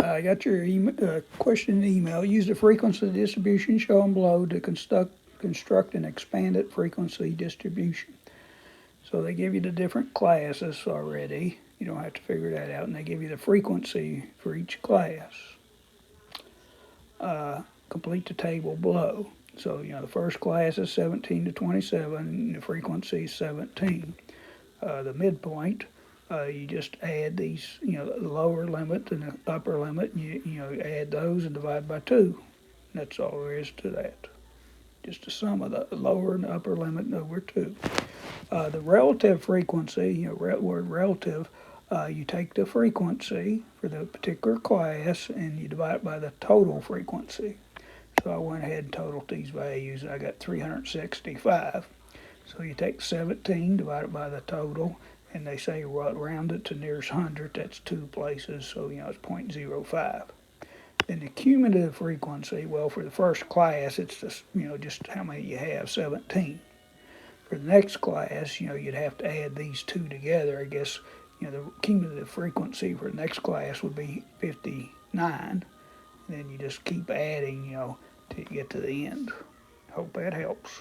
I got your question in the email. Use the frequency distribution shown below to construct an expanded frequency distribution. So they give you the different classes already. You don't have to figure that out. And they give you the frequency for each class. Complete the table below. So, the first class is 17 to 27, and the frequency is 17. The midpoint, you just add these, the lower limit and the upper limit, and you add those and divide by 2. That's all there is to that. Just the sum of the lower and upper limit over 2. The relative frequency, word relative, you take the frequency for the particular class and you divide it by the total frequency. So I went ahead and totaled these values and I got 365. So you take 17, divide it by the total, and they say round it to nearest 100, that's 2 places, so it's 0.05. Then the cumulative frequency, well, for the first class, it's just how many you have, 17. For the next class, you'd have to add these 2 together. I guess, the cumulative frequency for the next class would be 59. And then you just keep adding, till you get to the end. Hope that helps.